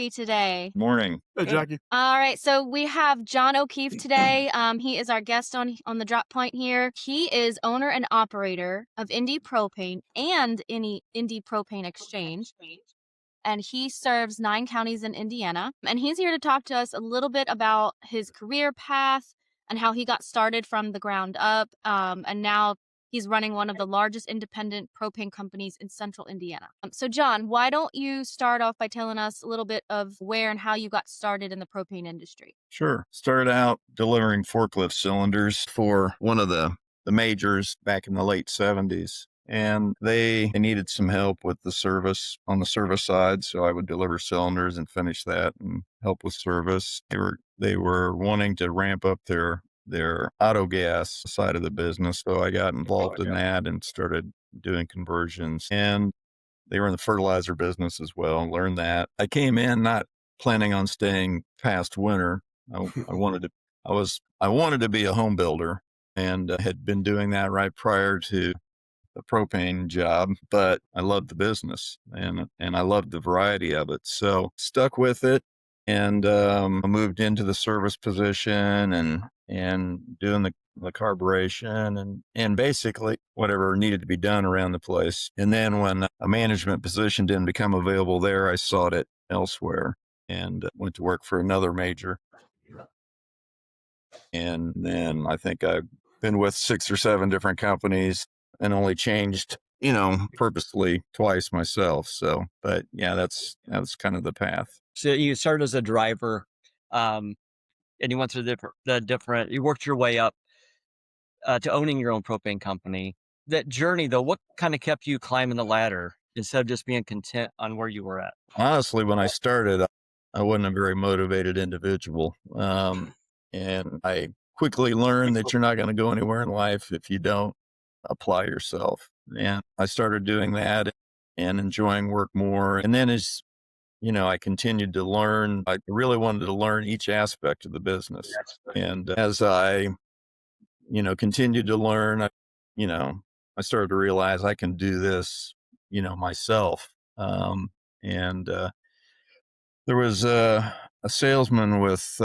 you today? Morning. Hey, Jackie. All right, so we have John O'Keefe today. He is our guest on the drop point here. He is owner and operator of Indy Propane and Indy Propane Exchange, and he serves 9 counties in Indiana. And he's here to talk to us a little bit about his career path and how he got started from the ground up. And now he's running one of the largest independent propane companies in central Indiana. So, John, why don't you start off by telling us a little bit of where and how you got started in the propane industry? Sure. Started out delivering forklift cylinders for one of the majors back in the late 70s. And they needed some help with the service on the service side. So I would deliver cylinders and finish that and help with service. They were wanting to ramp up their auto gas side of the business. So I got involved in that and started doing conversions. And they were in the fertilizer business as well. Learned that. I came in not planning on staying past winter. I wanted to. I wanted to be a home builder, and had been doing that right prior to the propane job. But I loved the business, and I loved the variety of it. So stuck with it, and I moved into the service position and doing the carburation and basically whatever needed to be done around the place. And then when a management position didn't become available there, I sought it elsewhere and went to work for another major. And then I think I've been with 6 or 7 different companies and only changed, purposely twice myself. So, but yeah, that's kind of the path. So you started as a driver, and you went through you worked your way up to owning your own propane company. That journey, though, what kind of kept you climbing the ladder instead of just being content on where you were at? Honestly, when I started, I wasn't a very motivated individual. And I quickly learned that you're not going to go anywhere in life if you don't apply yourself. And I started doing that and enjoying work more. And then I continued to learn. I really wanted to learn each aspect of the business. And as I, continued to learn, you know, I started to realize I can do this, myself. And There was a salesman with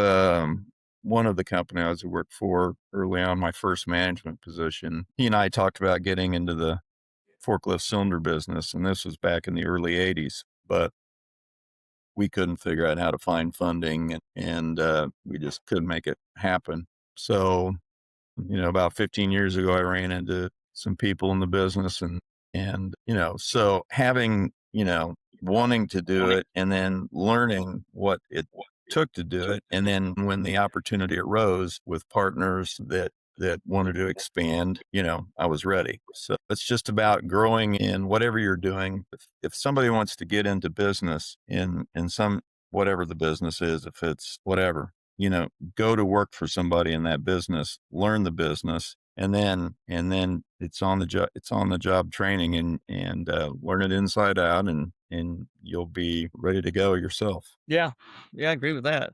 one of the company I was worked for early on, my first management position. He and I talked about getting into the forklift cylinder business, and this was back in the early 80s. But we couldn't figure out how to find funding, and we just couldn't make it happen. So, about 15 years ago, I ran into some people in the business, so having, wanting to do it and then learning what it took to do it. And then when the opportunity arose with partners that wanted to expand, I was ready. So it's just about growing in whatever you're doing. If somebody wants to get into business in some, whatever the business is, if it's whatever, go to work for somebody in that business, learn the business, and then it's on the job training and learn it inside out, and you'll be ready to go yourself. Yeah, yeah, I agree with that.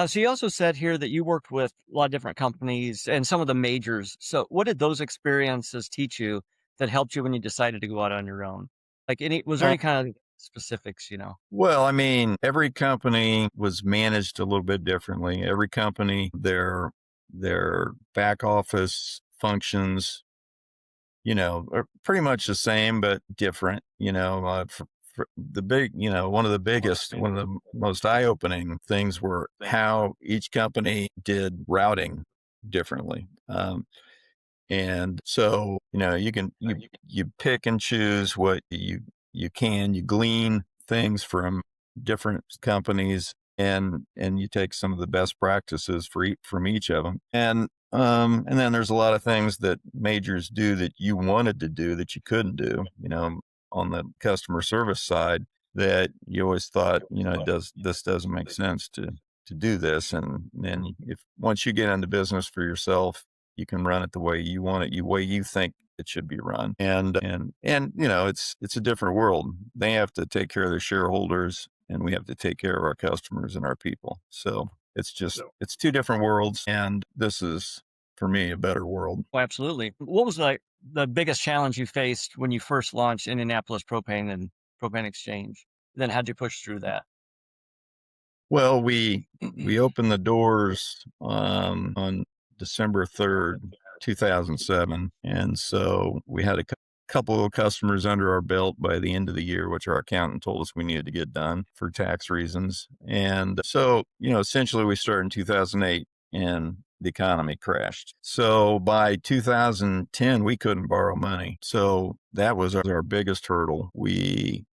So you also said here that you worked with a lot of different companies and some of the majors. So what did those experiences teach you that helped you when you decided to go out on your own? Was there Uh, any kind of specifics, Well, I mean, every company was managed a little bit differently. Every company, their back office functions, are pretty much the same but different. For the big, one of the most eye-opening things were how each company did routing differently. And so, you pick and choose what you glean things from different companies, and you take some of the best practices from each of them. And then there's a lot of things that majors do that you wanted to do that you couldn't do, on the customer service side, that you always thought, this doesn't make sense to do this. And then if once you get into business for yourself, you can run it the way you want it, the way you think it should be run. And it's a different world. They have to take care of their shareholders, and we have to take care of our customers and our people. So it's 2 different worlds, and this is, for me, a better world. Oh, absolutely. What was the biggest challenge you faced when you first launched Indianapolis Propane and Propane Exchange? Then how'd you push through that? Well, we opened the doors on December 3rd, 2007, and so we had a couple of customers under our belt by the end of the year, which our accountant told us we needed to get done for tax reasons. And so, essentially we started in 2008 and the economy crashed. So by 2010, we couldn't borrow money. So that was our biggest hurdle. We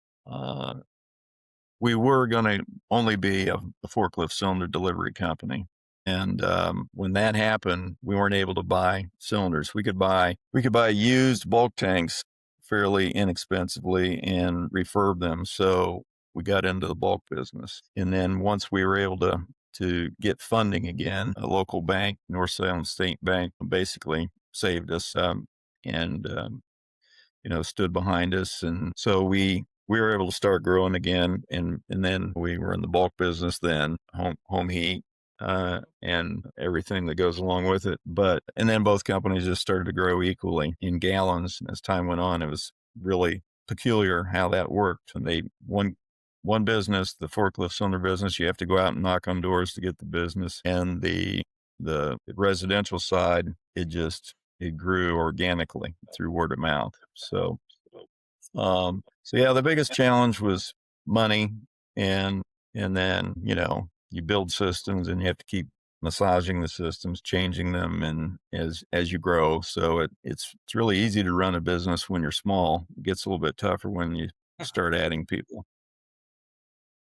were going to only be a forklift cylinder delivery company. And when that happened, we weren't able to buy cylinders. We could buy used bulk tanks fairly inexpensively and refurb them. So we got into the bulk business. And then once we were able to get funding again, a local bank, North Salem State Bank, basically saved us and stood behind us. And so we were able to start growing again. And then we were in the bulk business, then home heat, and everything that goes along with it. And then both companies just started to grow equally in gallons as time went on. It was really peculiar how that worked. And one business, the forklift cylinder business, you have to go out and knock on doors to get the business. And the residential side, it grew organically through word of mouth. So yeah, the biggest challenge was money, and then you build systems and you have to keep massaging the systems, changing them, and as you grow. So it's really easy to run a business when you're small. It gets a little bit tougher when you start adding people.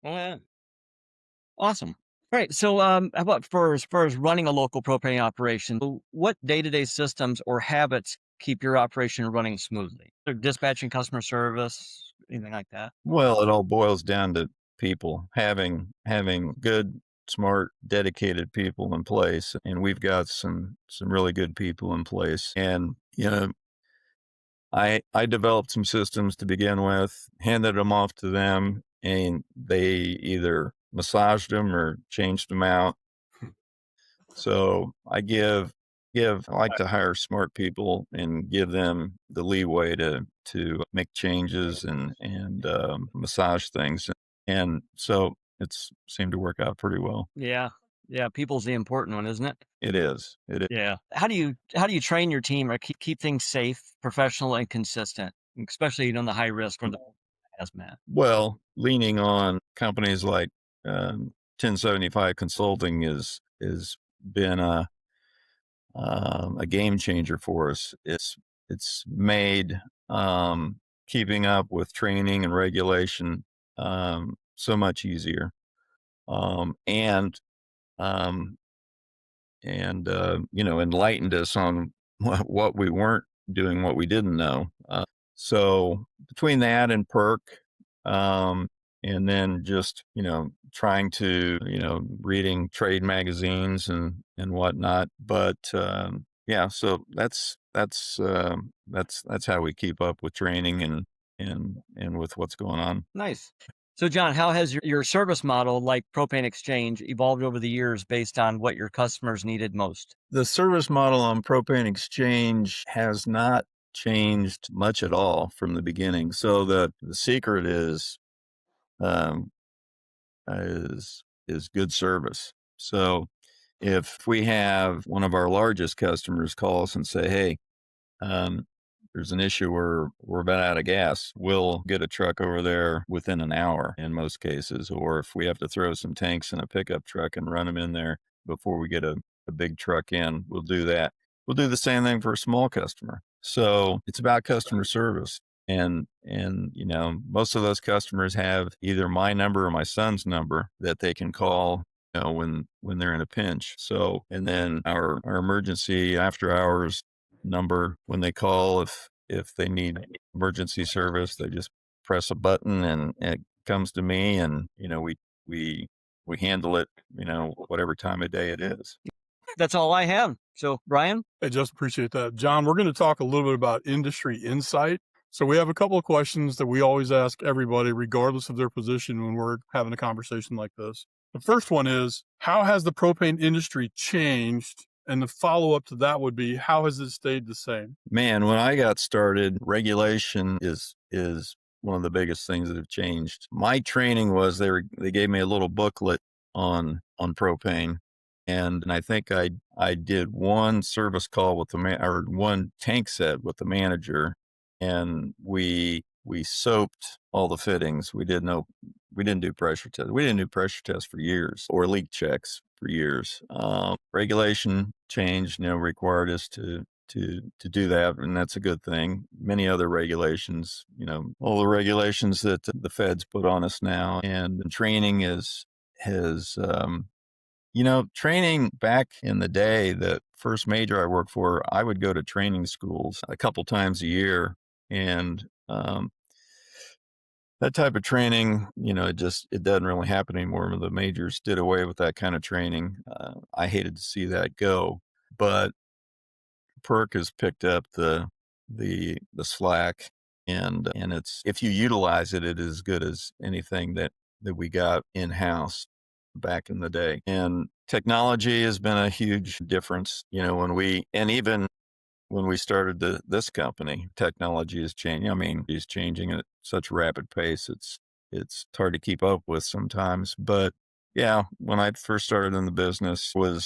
Well, yeah. Awesome. All right. So, how about as far as running a local propane operation, what day-to-day systems or habits keep your operation running smoothly? Or dispatching, customer service, anything like that? Well, it all boils down to people having good, smart, dedicated people in place, and we've got some really good people in place. And I developed some systems to begin with, handed them off to them, and they either massaged them or changed them out. So I like to hire smart people and give them the leeway to make changes and massage things. And so it's seemed to work out pretty well. Yeah. Yeah. People's the important one, isn't it? It is. It is. Yeah. How do you train your team or keep things safe, professional, and consistent, especially on the high risk or the hazmat? Well, leaning on companies like 1075 Consulting is been a game changer for us. It's made keeping up with training and regulation so much easier, and enlightened us on what we weren't doing, what we didn't know. So between that and perk, and then just trying to reading trade magazines and whatnot, but yeah, so that's how we keep up with training and with what's going on. Nice. So, John, how has your service model, like Propane Exchange, evolved over the years based on what your customers needed most? The service model on Propane Exchange has not changed much at all from the beginning. So the secret is good service. So if we have one of our largest customers call us and say, "Hey, there's an issue where we're about out of gas," we'll get a truck over there within an hour in most cases. Or if we have to throw some tanks in a pickup truck and run them in there before we get a big truck in, we'll do that. We'll do the same thing for a small customer. So it's about customer service. And most of those customers have either my number or my son's number that they can call when they're in a pinch. So, and then our emergency after hours number, when they call, if they need emergency service, they just press a button and it comes to me, and we handle it whatever time of day it is. That's all I have. So, Brian? I just appreciate that. John, we're going to talk a little bit about industry insight. So we have a couple of questions that we always ask everybody, regardless of their position, when we're having a conversation like this. The first one is, how has the propane industry changed? And the follow-up to that would be, how has it stayed the same? Man, when I got started, regulation is one of the biggest things that have changed. My training was they gave me a little booklet on propane. And I think I did one service call with or one tank set with the manager, and we soaped all the fittings. We didn't do pressure tests. We didn't do pressure tests for years, or leak checks for years. Regulation change, required us to do that, and that's a good thing. Many other regulations, all the regulations that the feds put on us now, and training has training back in the day, the first major I worked for, I would go to training schools a couple times a year, and that type of training, it doesn't really happen anymore. The majors did away with that kind of training. I hated to see that go, but PERC has picked up the slack, and it's, if you utilize it, it is as good as anything that we got in house back in the day. And technology has been a huge difference. Even when we started this company, technology is changing. I mean, it's changing at such a rapid pace. It's hard to keep up with sometimes. But yeah, when I first started in the business, we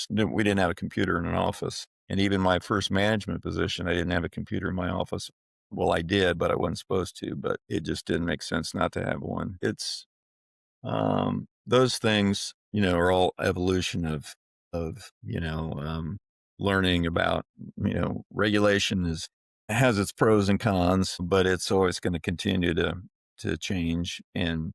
didn't have a computer in an office. And even my first management position, I didn't have a computer in my office. Well, I did, but I wasn't supposed to. But it just didn't make sense not to have one. It's those things, are all evolution of learning about, regulation has its pros and cons, but it's always going to continue to change and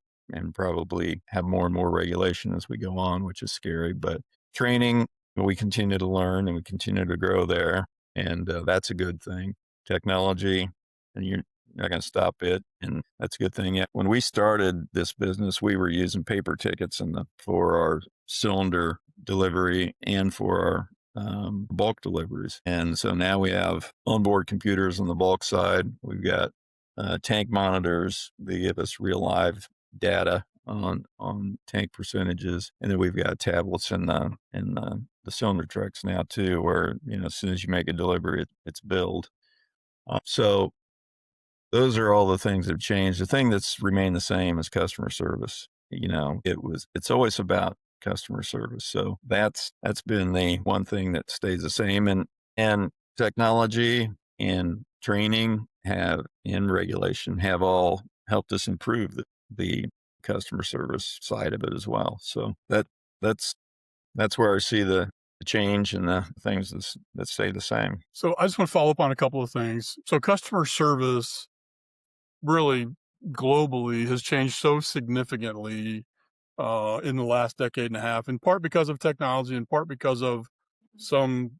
probably have more and more regulation as we go on, which is scary. But training, we continue to learn and we continue to grow there, and that's a good thing. Technology, and you're not going to stop it, and that's a good thing. When we started this business, we were using paper tickets for our cylinder delivery and for our bulk deliveries. And so now we have onboard computers on the bulk side. We've got tank monitors. They give us real live data on tank percentages, and then we've got tablets in the cylinder trucks now too, where as soon as you make a delivery, it's billed. So those are all the things that have changed. The thing that's remained the same is customer service. It's always about customer service. So that's been the one thing that stays the same. And technology and training and regulation have all helped us improve the customer service side of it as well. So that's where I see the change and the things that stay the same. So I just want to follow up on a couple of things. So customer service really globally has changed so significantly in the last decade and a half, in part because of technology, in part because of some,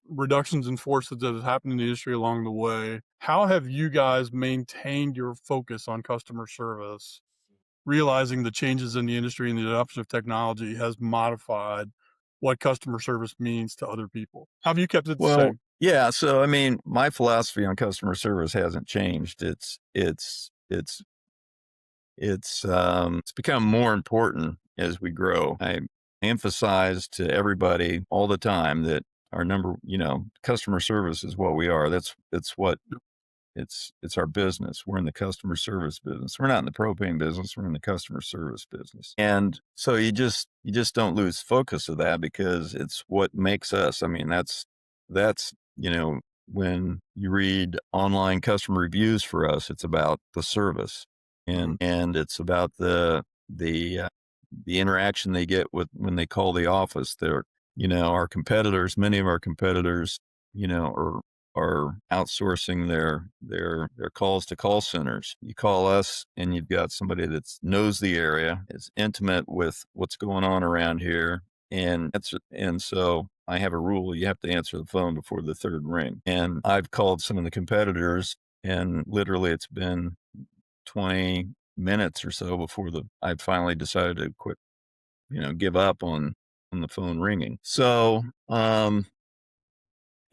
reductions in forces that have happened in the industry along the way. How have you guys maintained your focus on customer service, realizing the changes in the industry and the adoption of technology has modified what customer service means to other people? How have you kept it the same? Yeah. So, I mean, my philosophy on customer service hasn't changed. It's become more important as we grow. I emphasize to everybody all the time that our customer service is what we are. It's our business. We're in the customer service business. We're not in the propane business. We're in the customer service business. And so you just don't lose focus of that, because it's what makes us. I mean, that's when you read online customer reviews for us, it's about the service, and it's about the interaction they get when they call the office. Our competitors, many of our competitors, are outsourcing their calls to call centers. You call us and you've got somebody that knows the area, is intimate with what's going on around here. And so I have a rule: you have to answer the phone before the third ring. And I've called some of the competitors, and literally it's been 20 minutes or so before I finally decided to quit, give up on the phone ringing. So,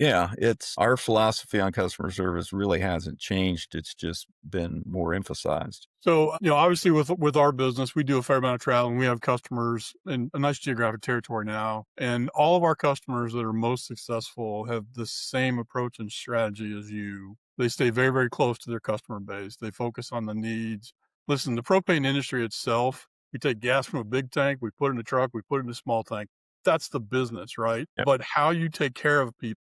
yeah, it's our philosophy on customer service really hasn't changed. It's just been more emphasized. So, obviously with our business, we do a fair amount of travel, and we have customers in a nice geographic territory now. And all of our customers that are most successful have the same approach and strategy as you. They stay very, very close to their customer base. They focus on the needs. Listen, the propane industry itself We take gas from a big tank, we put it in a truck, we put it in a small tank. That's the business, right? Yep. But how you take care of people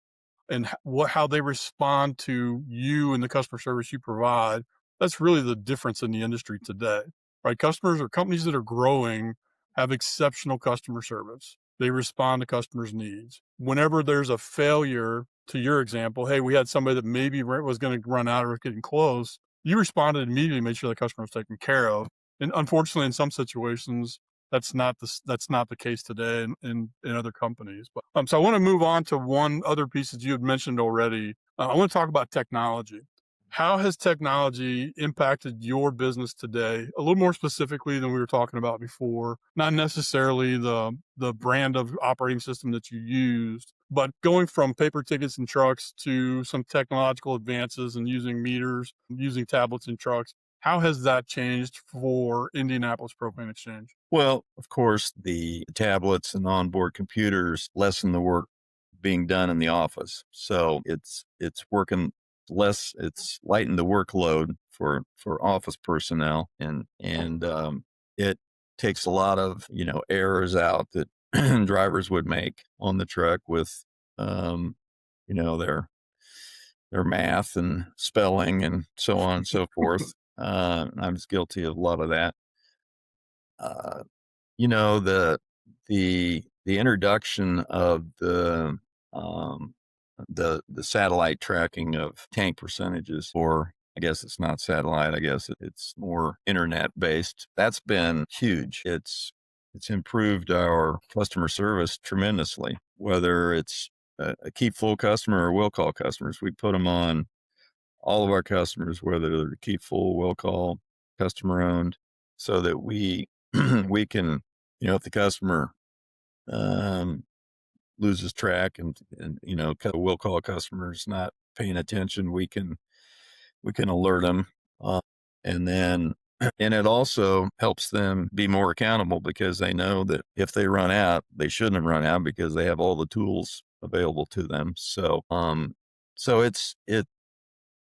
and how they respond to you and the customer service you provide, that's really the difference in the industry today, right? Customers or companies that are growing have exceptional customer service. They respond to customers' needs. Whenever there's a failure, to your example, hey, we had somebody that maybe was going to run out or was getting close, you responded immediately, made sure the customer was taken care of. And unfortunately, in some situations, that's not the case today in other companies. But so I want to move on to one other piece that you had mentioned already. I want to talk about technology. How has technology impacted your business today? A little more specifically than we were talking about before. Not necessarily the brand of operating system that you used, but going from paper tickets and trucks to some technological advances and using meters, using tablets in trucks. How has that changed for Indianapolis Propane Exchange? Well, of course, the tablets and onboard computers lessen the work being done in the office. So it's working less. It's lightened the workload for office personnel, and it takes a lot of errors out that drivers would make on the truck with their math and spelling and so on and so forth. I was guilty of a lot of that. The introduction of um, the satellite tracking of tank percentages, or I guess it's not satellite. I guess it's more internet based. That's been huge. It's improved our customer service tremendously. Whether it's a keep full customer or will call customers, we put them on all of our customers, whether they're keep full, will call, customer owned, so that we we can, if the customer loses track and will call customers not paying attention, we can alert them, and then and it also helps them be more accountable, because they know that if they run out, they shouldn't have run out because they have all the tools available to them. So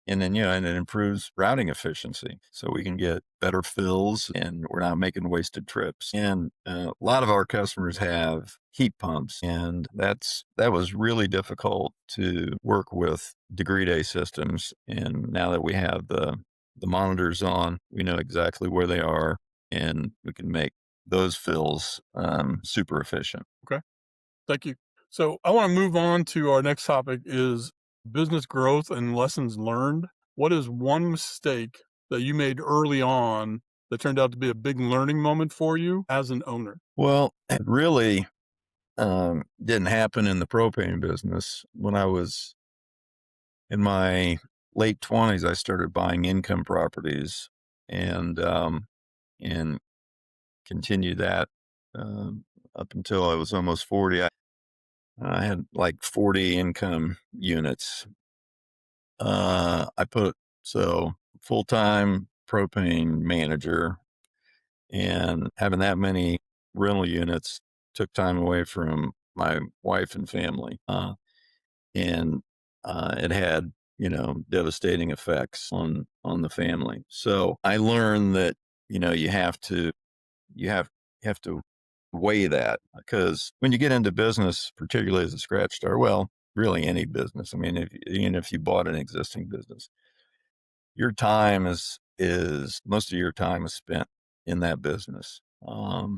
and then, and it improves routing efficiency, so we can get better fills and we're not making wasted trips. And a lot of our customers have heat pumps, and that was really difficult to work with degree day systems. And now that we have the monitors on, we know exactly where they are, and we can make those fills super efficient. Okay, thank you. So I want to move on to our next topic is business growth and lessons learned. What is one mistake that you made early on that turned out to be a big learning moment for you as an owner? Well, it really didn't happen in the propane business. When I was in my late 20s, I started buying income properties, and continued that up until I was almost 40. I had like 40 income units. I put full-time propane manager, and having that many rental units took time away from my wife and family. And it had, devastating effects on the family. So I learned that, you have to weigh that, because when you get into business, particularly as a scratch start, well, really any business. I mean, even if you bought an existing business, your time is most of your time is spent in that business,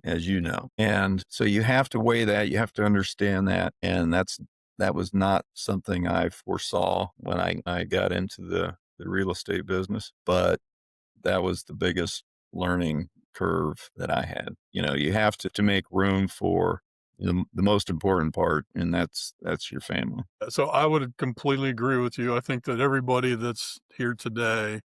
as you know. And so you have to weigh that, you have to understand that. And that was not something I foresaw when I got into the real estate business, but that was the biggest learning curve that I had. You have to make room for the most important part, and that's your family. So I would completely agree with you. I think that everybody that's here today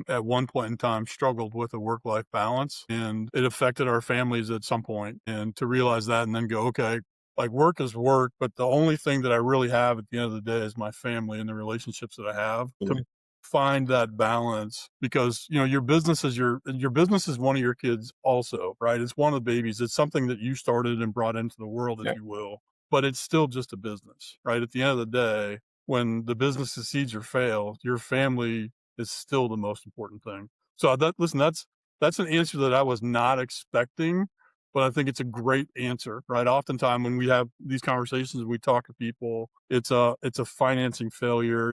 at one point in time struggled with a work-life balance, and it affected our families at some point. And to realize that and then go, okay, like work is work, but the only thing that I really have at the end of the day is my family and the relationships that I have. To find that balance, because your business is your business is one of your kids also, right? It's one of the babies. It's something that you started and brought into the world, if you will, but it's still just a business, right? At the end of the day, when the business succeeds or fails, your family is still the most important thing. So that's That's an answer that I was not expecting, but I think it's a great answer, right? Oftentimes when we have these conversations, we talk to people, it's a financing failure,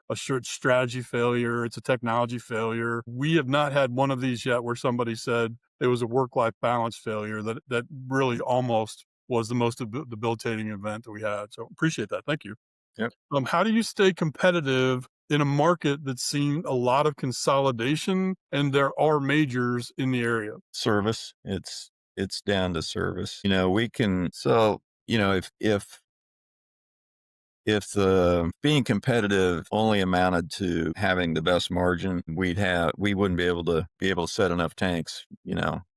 a strategy failure, it's a technology failure. We have not had one of these yet where somebody said it was a work-life balance failure that really almost was the most debilitating event that we had. So appreciate that. Thank you. Yep. How do you stay competitive in a market that's seen a lot of consolidation and there are majors in the area? Service. It's down to service. We can, so, if the being competitive only amounted to having the best margin, we wouldn't be able to set enough tanks,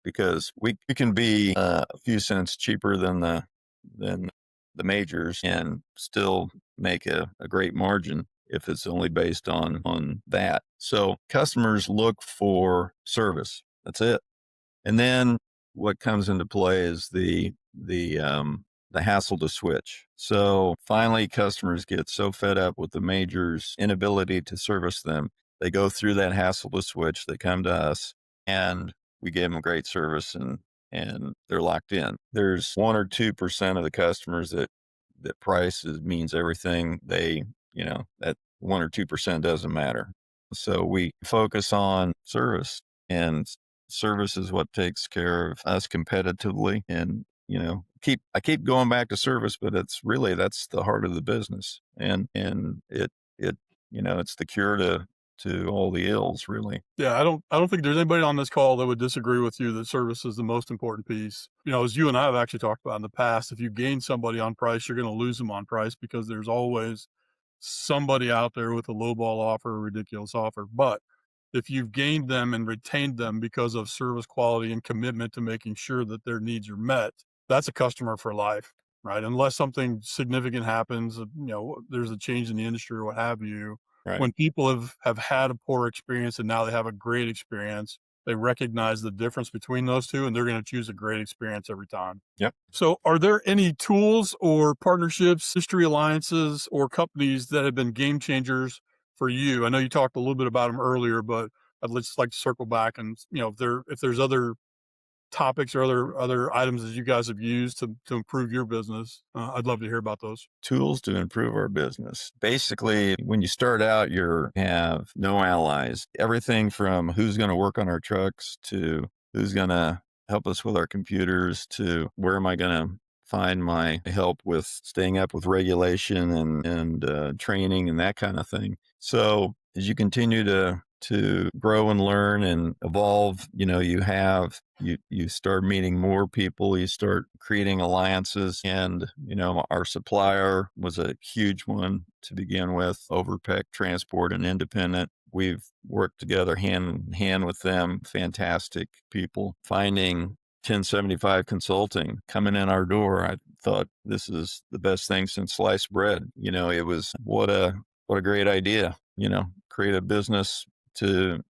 because we can be a few cents cheaper than the majors and still make a great margin if it's only based on that. So customers look for service. That's it. And then what comes into play is the hassle to switch. So finally, customers get so fed up with the majors' inability to service them, they go through that hassle to switch. They come to us, and we give them great service, and they're locked in. There's 1 or 2% of the customers that price means everything. That 1 or 2% doesn't matter. So we focus on service, and service is what takes care of us competitively. And I keep going back to service, but that's the heart of the business, and it's the cure to all the ills, really. Yeah, I don't think there's anybody on this call that would disagree with you that service is the most important piece. As you and I have actually talked about in the past, if you gain somebody on price, you're going to lose them on price because there's always somebody out there with a lowball offer, a ridiculous offer. But if you've gained them and retained them because of service quality and commitment to making sure that their needs are met, that's a customer for life, right? Unless something significant happens, there's a change in the industry or what have you. Right. When people have had a poor experience and now they have a great experience, they recognize the difference between those two, and they're going to choose a great experience every time. Yep. So are there any tools or partnerships, industry alliances, or companies that have been game changers for you? I know you talked a little bit about them earlier, but I'd just like to circle back and, if there's other topics or other items that you guys have used to improve your business, I'd love to hear about those. Tools to improve our business. Basically, when you start out, you have no allies. Everything from who's going to work on our trucks to who's going to help us with our computers to where am I going to find my help with staying up with regulation and training and that kind of thing. So as you continue to grow and learn and evolve, you start meeting more people, you start creating alliances. And, our supplier was a huge one to begin with, Overpeck Transport and Independent. We've worked together hand in hand with them. Fantastic people. Finding 1075 Consulting coming in our door, I thought this is the best thing since sliced bread. It was what a great idea, create a business to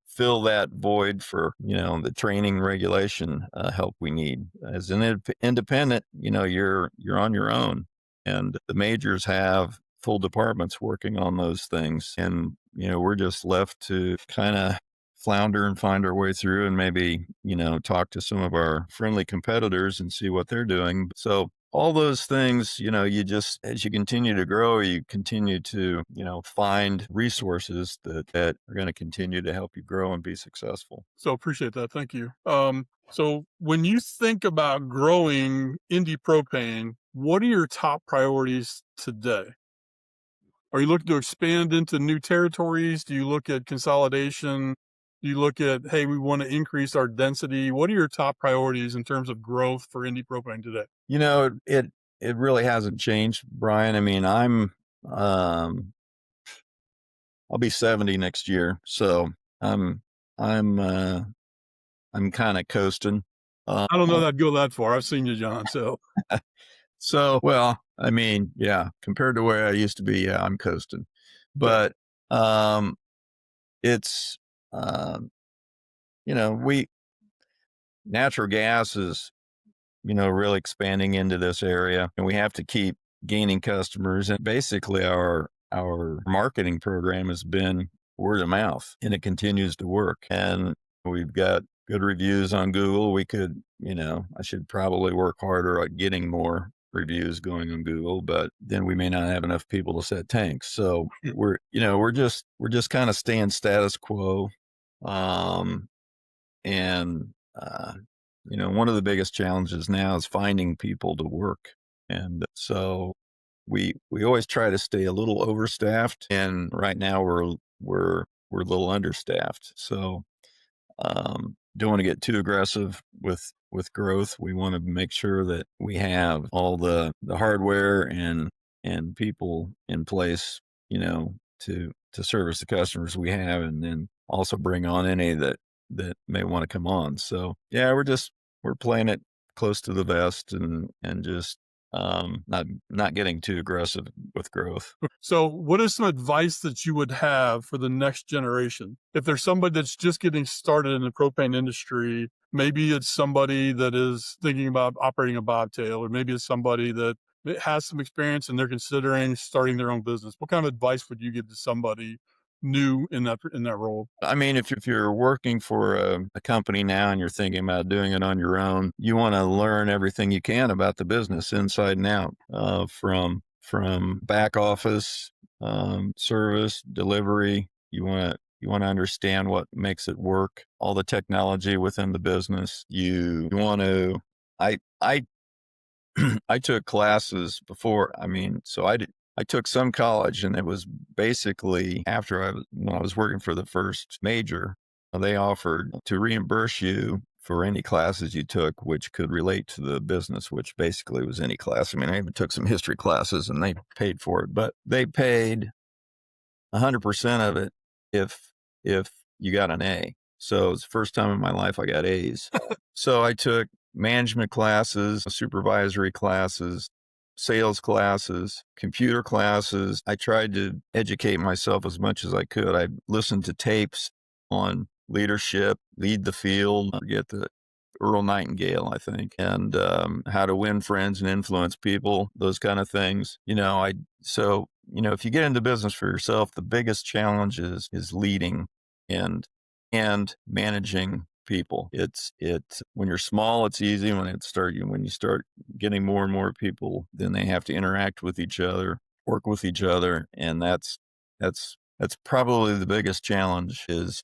fill that void for, the training regulation help we need. As an independent, you're on your own, and the majors have full departments working on those things. And, we're just left to kind of flounder and find our way through and maybe, talk to some of our friendly competitors and see what they're doing. So all those things, you just, as you continue to grow, you continue to, find resources that are going to continue to help you grow and be successful. So appreciate that. Thank you. So when you think about growing Indy Propane, what are your top priorities today? Are you looking to expand into new territories? Do you look at consolidation? Do you look at, hey, we want to increase our density? What are your top priorities in terms of growth for Indy Propane today? It really hasn't changed, Brian. I mean, I'll be 70 next year, so I'm kind of coasting. I don't know that I'd go that far. I've seen you, John. So, well, I mean, yeah, compared to where I used to be, yeah, I'm coasting. But it's natural gas is really expanding into this area, and we have to keep gaining customers. And basically our marketing program has been word of mouth, and it continues to work. And We've got good reviews on Google. We could, I should probably work harder at getting more reviews going on Google, but then we may not have enough people to set tanks. So we're just kind of staying status quo. And one of the biggest challenges now is finding people to work. And so we always try to stay a little overstaffed, and right now we're a little understaffed. So don't want to get too aggressive with growth. We want to make sure that we have all the hardware and people in place, to service the customers we have, and then also bring on any that may want to come on. So yeah, we're playing it close to the vest and just not getting too aggressive with growth. So what is some advice that you would have for the next generation? If there's somebody that's just getting started in the propane industry, maybe it's somebody that is thinking about operating a bobtail, or maybe it's somebody that has some experience and they're considering starting their own business. What kind of advice would you give to somebody new in that role? I mean, if you're working for a company now and you're thinking about doing it on your own, you want to learn everything you can about the business inside and out, from back office, service, delivery. You want to understand what makes it work, all the technology within the business. You want to. I took classes before. I took some college, and it was basically when I was working for the first major, they offered to reimburse you for any classes you took, which could relate to the business, which basically was any class. I even took some history classes and they paid for it, but they paid 100% of it if you got an A. So it's the first time in my life I got A's. So I took management classes, supervisory classes, sales classes, computer classes. I tried to educate myself as much as I could. I listened to tapes on leadership, lead the field, forget the Earl Nightingale, I think, and how to win friends and influence people, those kind of things. If you get into business for yourself, the biggest challenge is leading and managing people. It's when you're small, it's easy. When you start getting more and more people, then they have to interact with each other, work with each other, and that's probably the biggest challenge is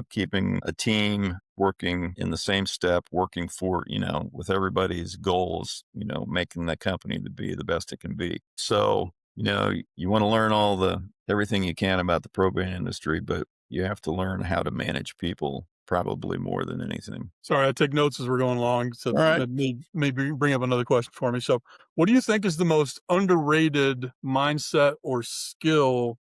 keeping a team working in the same step, working for with everybody's goals, making that company to be the best it can be. So you want to learn everything you can about the propane industry, but you have to learn how to manage people probably more than anything. Sorry, I take notes as we're going along. So All right. maybe bring up another question for me. So what do you think is the most underrated mindset or skill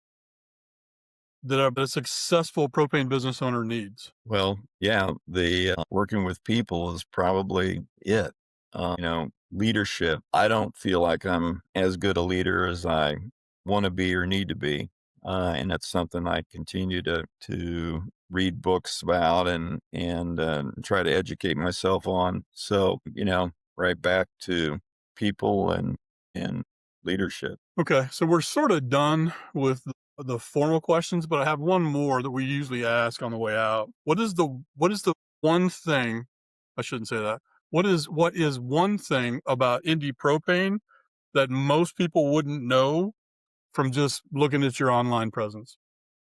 that a successful propane business owner needs? Well, yeah, the working with people is probably it. Leadership. I don't feel like I'm as good a leader as I want to be or need to be. And that's something I continue to read books about and try to educate myself on. So, right back to people and leadership. Okay. So we're sort of done with the formal questions, but I have one more that we usually ask on the way out. What is the one thing, I shouldn't say that. What is one thing about Indy Propane that most people wouldn't know from just looking at your online presence?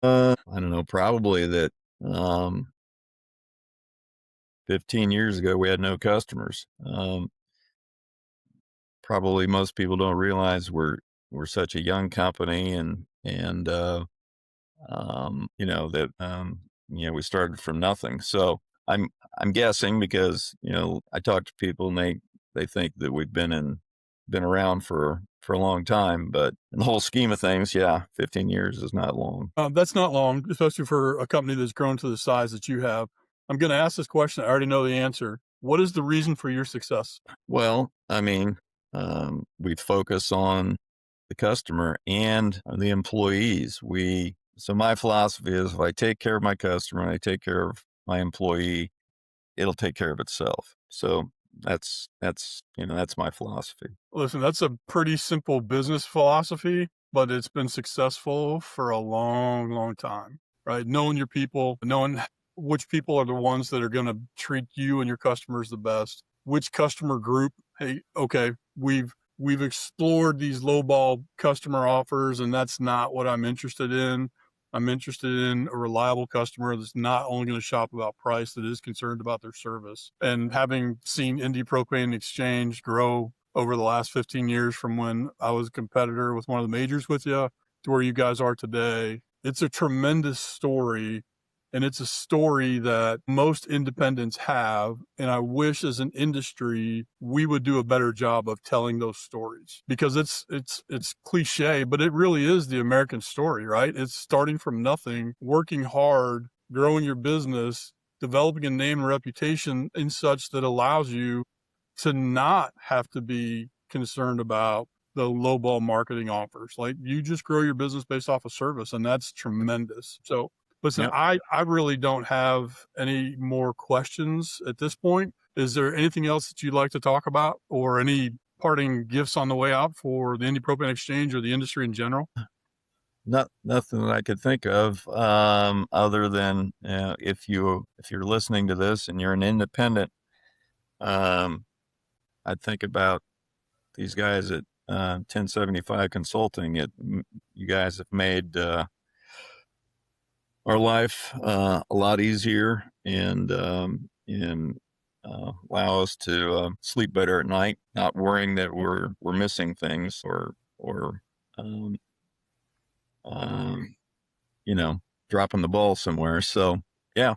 I don't know, probably that 15 years ago we had no customers. Probably most people don't realize we're such a young company and we started from nothing. So I'm guessing because, I talk to people and they think that we've been around for a long time, but in the whole scheme of things, 15 years is not long. That's not long, especially for a company that's grown to the size that you have. I'm going to ask this question. I already know the answer. What is the reason for your success? Well, we focus on the customer and the employees. So my philosophy is if I take care of my customer and I take care of my employee, it'll take care of itself. So that's my philosophy. Listen, that's a pretty simple business philosophy, but it's been successful for a long, long time, right? Knowing your people, knowing which people are the ones that are going to treat you and your customers the best, which customer group. Hey, okay, we've explored these lowball customer offers, and that's not what I'm interested in. I'm interested in a reliable customer that's not only going to shop about price, that is concerned about their service. And having seen Indy Propane Exchange grow over the last 15 years from when I was a competitor with one of the majors with you to where you guys are today, it's a tremendous story. And it's a story that most independents have. And I wish as an industry, we would do a better job of telling those stories, because it's cliche, but it really is the American story, right? It's starting from nothing, working hard, growing your business, developing a name and reputation in such that allows you to not have to be concerned about the lowball marketing offers. Like, you just grow your business based off of service, and that's tremendous. So listen, Yep. I really don't have any more questions at this point. Is there anything else that you'd like to talk about, or any parting gifts on the way out for the Indy Propane Exchange or the industry in general? Nothing that I could think of, other than if you're listening to this and you're an independent, I'd think about these guys at 1075 Consulting. You guys have made our life a lot easier, and allow us to sleep better at night, not worrying that we're missing things or dropping the ball somewhere. So yeah,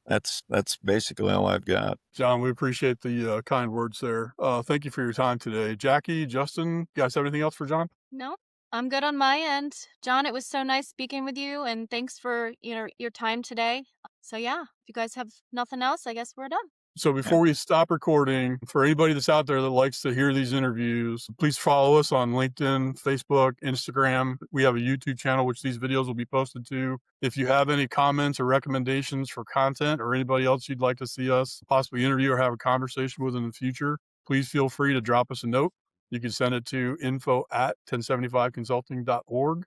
that's basically all I've got. John, we appreciate the kind words there. Thank you for your time today. Jackie, Justin, you guys have anything else for John? No, I'm good on my end. John, it was so nice speaking with you, and thanks for your time today. So yeah, if you guys have nothing else, I guess we're done. So before we stop recording, for anybody that's out there that likes to hear these interviews, please follow us on LinkedIn, Facebook, Instagram. We have a YouTube channel, which these videos will be posted to. If you have any comments or recommendations for content, or anybody else you'd like to see us possibly interview or have a conversation with in the future, please feel free to drop us a note. You can send it to info@1075consulting.org.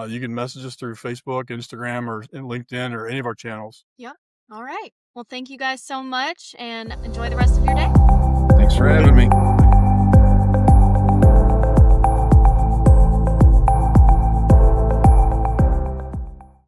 You can message us through Facebook, Instagram, or LinkedIn, or any of our channels. Yeah. All right. Well, thank you guys so much, and enjoy the rest of your day. Thanks for having me.